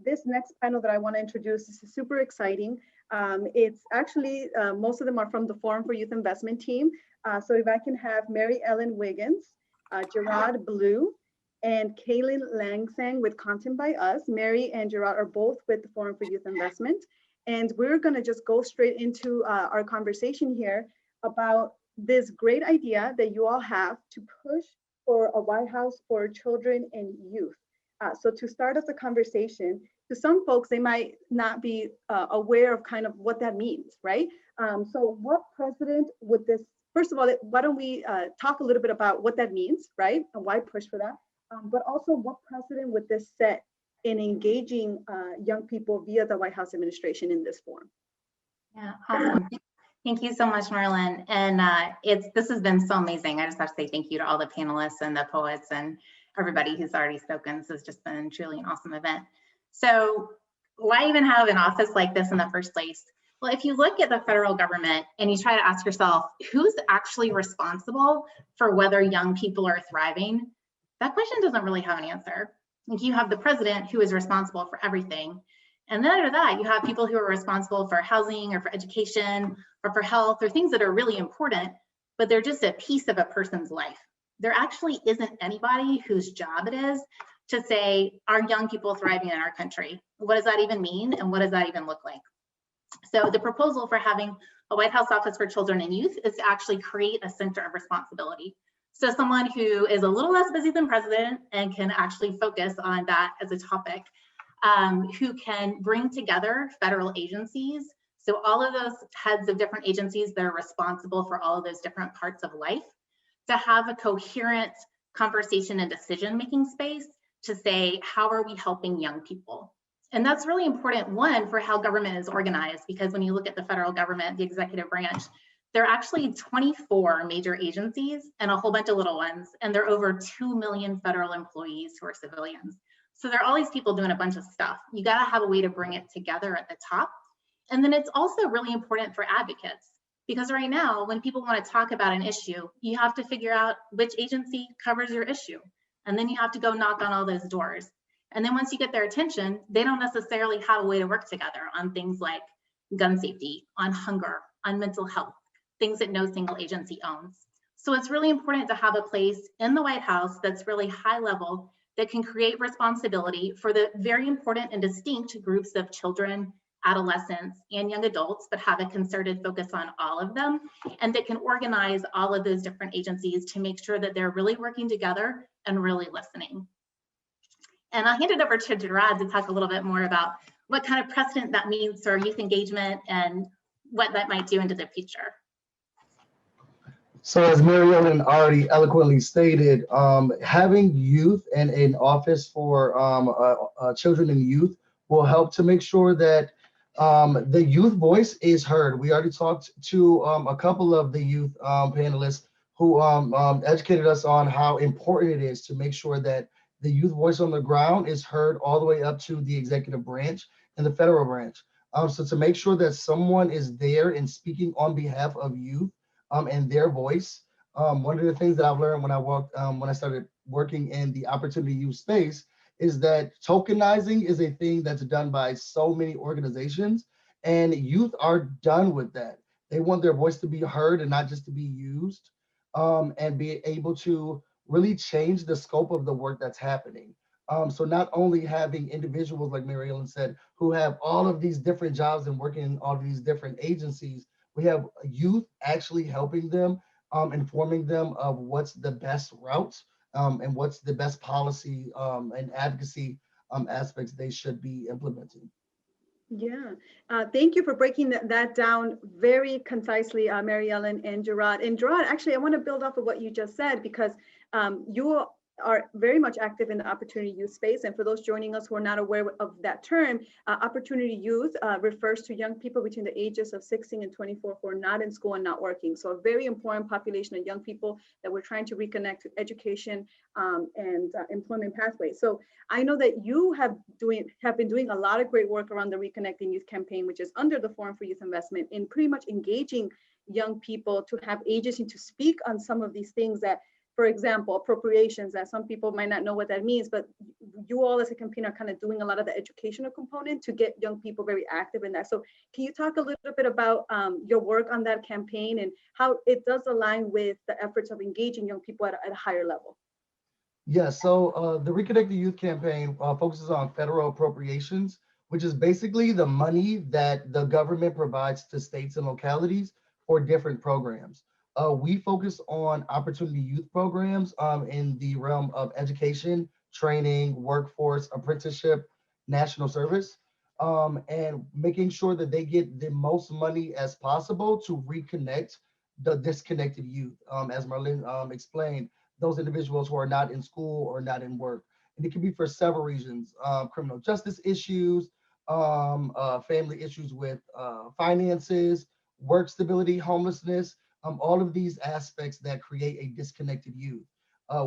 this next panel that I want to introduce is super exciting. It's actually, most of them are from the Forum for Youth Investment team. So if I can have Mary Ellen Wiggins, Gerard Blue, and Kaylin Langsang with Content by Us. Mary and Gerard are both with the Forum for Youth Investment. And we're going to just go straight into our conversation here about this great idea that you all have to push for a White House for children and youth. So to start us a conversation, to some folks, they might not be aware of kind of what that means, right? So what precedent would this, first of all, why don't we talk a little bit about what that means, right? And why push for that? But also what precedent would this set in engaging young people via the White House administration in this form? Yeah, awesome. Thank you so much, Marilyn. And this has been so amazing. I just have to say thank you to all the panelists and the poets and everybody who's already spoken. This has just been truly an awesome event. So why even have an office like this in the first place? Well, if you look at the federal government and you try to ask yourself, who's actually responsible for whether young people are thriving? That question doesn't really have an answer. Like, you have the president who is responsible for everything. And then after that, you have people who are responsible for housing or for education or for health or things that are really important, but they're just a piece of a person's life. There actually isn't anybody whose job it is to say, are young people thriving in our country? What does that even mean? And what does that even look like? So the proposal for having a White House Office for Children and Youth is to actually create a center of responsibility. So someone who is a little less busy than president and can actually focus on that as a topic, who can bring together federal agencies. So all of those heads of different agencies that are responsible for all of those different parts of life, to have a coherent conversation and decision-making space to say, how are we helping young people? And that's really important, one, for how government is organized, because when you look at the federal government, the executive branch, there are actually 24 major agencies and a whole bunch of little ones, and there are over 2 million federal employees who are civilians. So there are all these people doing a bunch of stuff. You gotta have a way to bring it together at the top. And then it's also really important for advocates, because right now, when people wanna talk about an issue, you have to figure out which agency covers your issue. And then you have to go knock on all those doors. And then once you get their attention, they don't necessarily have a way to work together on things like gun safety, on hunger, on mental health, things that no single agency owns. So it's really important to have a place in the White House that's really high level, that can create responsibility for the very important and distinct groups of children, adolescents, and young adults, but have a concerted focus on all of them, and that can organize all of those different agencies to make sure that they're really working together and really listening. And I'll hand it over to Gerard to talk a little bit more about what kind of precedent that means for youth engagement and what that might do into the future. So as Mary Ellen already eloquently stated, having youth and an office for children and youth will help to make sure that the youth voice is heard. We already talked to a couple of the youth panelists who educated us on how important it is to make sure that the youth voice on the ground is heard all the way up to the executive branch and the federal branch. So to make sure that someone is there and speaking on behalf of youth and their voice. One of the things that I've learned when I started working in the opportunity youth space is that tokenizing is a thing that's done by so many organizations, and youth are done with that. They want their voice to be heard and not just to be used, and be able to really change the scope of the work that's happening. So not only having individuals, like Mary Ellen said, who have all of these different jobs and working in all of these different agencies, we have youth actually helping them, informing them of what's the best route and what's the best policy and advocacy aspects they should be implementing. Yeah, thank you for breaking that down very concisely, Mary Ellen and Gerard. And Gerard, actually, I want to build off of what you just said, because you are very much active in the opportunity youth space. And for those joining us who are not aware of that term, opportunity youth refers to young people between the ages of 16 and 24 who are not in school and not working. So a very important population of young people that we're trying to reconnect to education and employment pathways. So I know that you have been doing a lot of great work around the Reconnecting Youth campaign, which is under the Forum for Youth Investment, in pretty much engaging young people to have agency to speak on some of these things that for example, appropriations, that some people might not know what that means, but you all as a campaign are kind of doing a lot of the educational component to get young people very active in that. So can you talk a little bit about your work on that campaign and how it does align with the efforts of engaging young people at a higher level? Yeah, so the Reconnected Youth Campaign focuses on federal appropriations, which is basically the money that the government provides to states and localities for different programs. We focus on opportunity youth programs in the realm of education, training, workforce, apprenticeship, national service, and making sure that they get the most money as possible to reconnect the disconnected youth. As Marlene explained, those individuals who are not in school or not in work. And it can be for several reasons, criminal justice issues, family issues with finances, work stability, homelessness, all of these aspects that create a disconnected youth.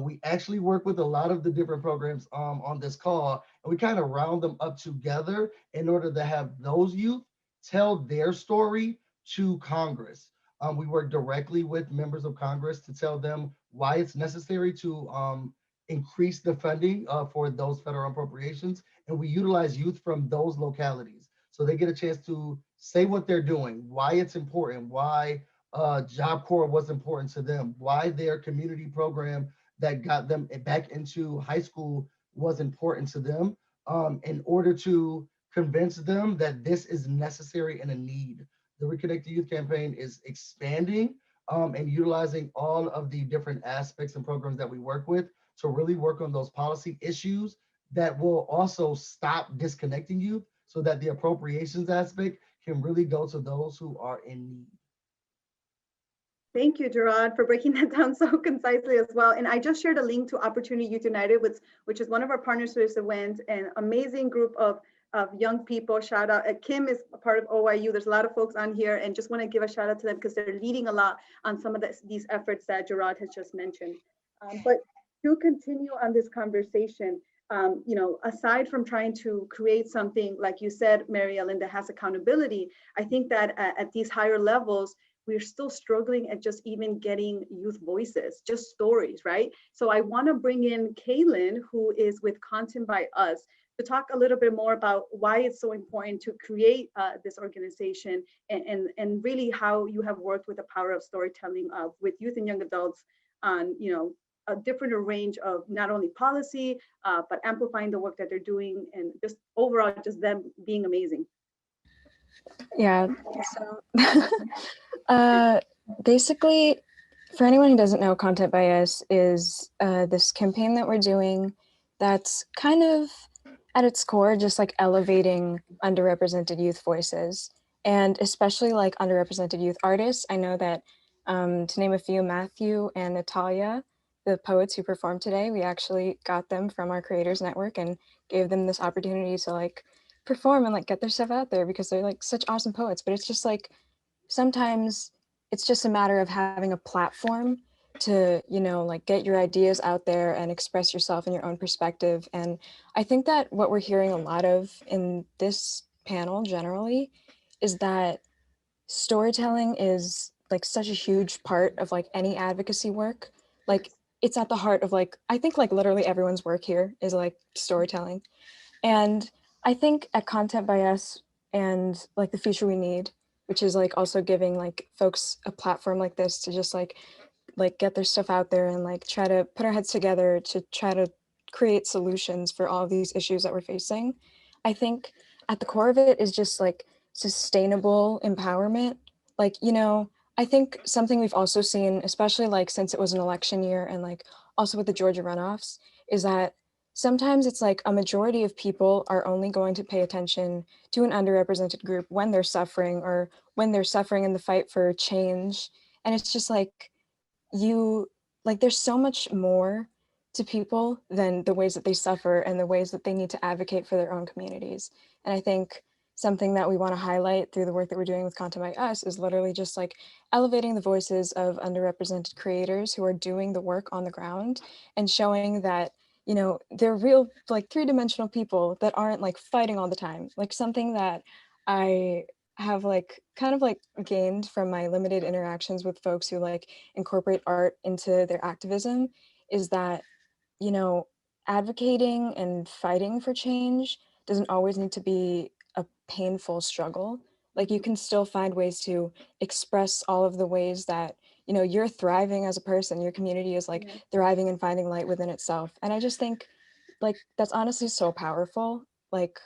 We actually work with a lot of the different programs on this call, and we kind of round them up together in order to have those youth tell their story to Congress. We work directly with members of Congress to tell them why it's necessary to increase the funding for those federal appropriations. And we utilize youth from those localities. So they get a chance to say what they're doing, why it's important, why Job Corps was important to them, why their community program that got them back into high school was important to them, in order to convince them that this is necessary and a need. The Reconnected Youth Campaign is expanding and utilizing all of the different aspects and programs that we work with to really work on those policy issues that will also stop disconnecting youth so that the appropriations aspect can really go to those who are in need. Thank you, Gerard, for breaking that down so concisely as well. And I just shared a link to Opportunity Youth United, which is one of our partners for this event, an amazing group of young people. Shout out, Kim is a part of OYU. There's a lot of folks on here, and just want to give a shout out to them because they're leading a lot on some of these efforts that Gerard has just mentioned. But to continue on this conversation, aside from trying to create something, like you said, Mary Ellen, that has accountability, I think that at these higher levels, we're still struggling at just even getting youth voices, just stories, right? So I want to bring in Kaylin, who is with Content by Us, to talk a little bit more about why it's so important to create this organization and really how you have worked with the power of storytelling with youth and young adults on, a different range of not only policy, but amplifying the work that they're doing and just overall, just them being amazing. Yeah, so basically, for anyone who doesn't know, Content by Us is this campaign that we're doing that's kind of at its core just like elevating underrepresented youth voices, and especially like underrepresented youth artists. I know that, to name a few, Matthew and Natalia, the poets who performed today, we actually got them from our creators network and gave them this opportunity to like perform and like get their stuff out there because they're like such awesome poets. But it's just like sometimes it's just a matter of having a platform to, like get your ideas out there and express yourself in your own perspective. And I think that what we're hearing a lot of in this panel generally is that storytelling is like such a huge part of like any advocacy work. Like it's at the heart of like, I think like literally everyone's work here is like storytelling. And I think at Content by Us and like the future we need, which is like also giving like folks a platform like this to just like get their stuff out there and like try to put our heads together to try to create solutions for all of these issues that we're facing. I think at the core of it is just like sustainable empowerment. Like, I think something we've also seen, especially like since it was an election year and like also with the Georgia runoffs, is that sometimes it's like a majority of people are only going to pay attention to an underrepresented group when they're suffering or when they're suffering in the fight for change. And it's just like, there's so much more to people than the ways that they suffer and the ways that they need to advocate for their own communities. And I think something that we want to highlight through the work that we're doing with Content by Us is literally just like elevating the voices of underrepresented creators who are doing the work on the ground and showing that, they're real, like 3-dimensional people that aren't like fighting all the time. Like something that I have like kind of like gained from my limited interactions with folks who like incorporate art into their activism is that, you know, advocating and fighting for change doesn't always need to be a painful struggle. Like you can still find ways to express all of the ways that, you know, you're thriving as a person, your community is like thriving and finding light within itself. And I just think like that's honestly so powerful. Like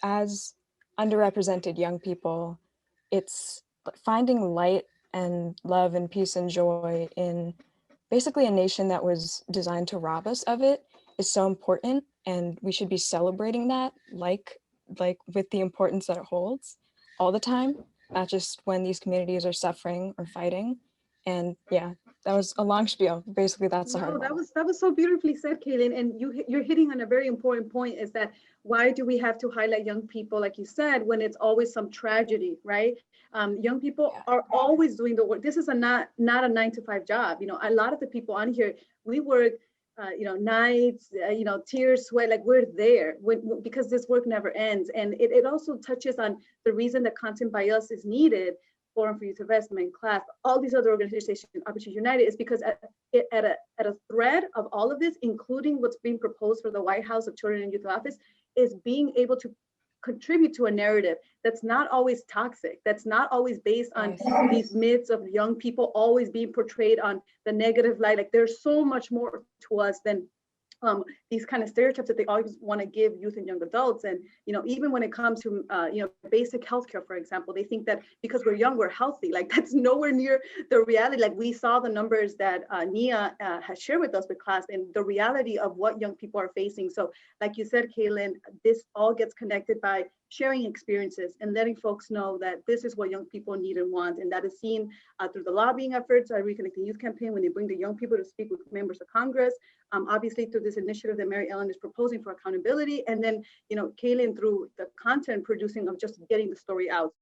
as underrepresented young people, it's finding light and love and peace and joy in basically a nation that was designed to rob us of it is so important, and we should be celebrating that like with the importance that it holds all the time, not just when these communities are suffering or fighting. And yeah, that was a long spiel. Basically, that's the No, hard that one. was so beautifully said, Kaylin. And you're hitting on a very important point, is that why do we have to highlight young people, like you said, when it's always some tragedy, right? Young people are always doing the work. This is not a 9-to-5 job. You know, a lot of the people on here, we work, nights, tears, sweat, like we're there because this work never ends. And it also touches on the reason that content by us is needed. Forum for Youth Investment, CLASP, all these other organizations, Opportunity United, is because at a thread of all of this, including what's being proposed for the White House of Children and Youth Office, is being able to contribute to a narrative that's not always toxic, that's not always based on these myths of young people always being portrayed on the negative light. Like there's so much more to us than these kind of stereotypes that they always want to give youth and young adults. And, even when it comes to, basic healthcare, for example, they think that because we're young, we're healthy. Like that's nowhere near the reality. Like we saw the numbers that Nia has shared with us with CLASP and the reality of what young people are facing. So like you said, Kaylin, this all gets connected by sharing experiences and letting folks know that this is what young people need and want. And that is seen through the lobbying efforts, Reconnecting Youth campaign, when they bring the young people to speak with members of Congress, obviously through this initiative that Mary Ellen is proposing for accountability, and then, Kaylin through the content producing of just getting the story out.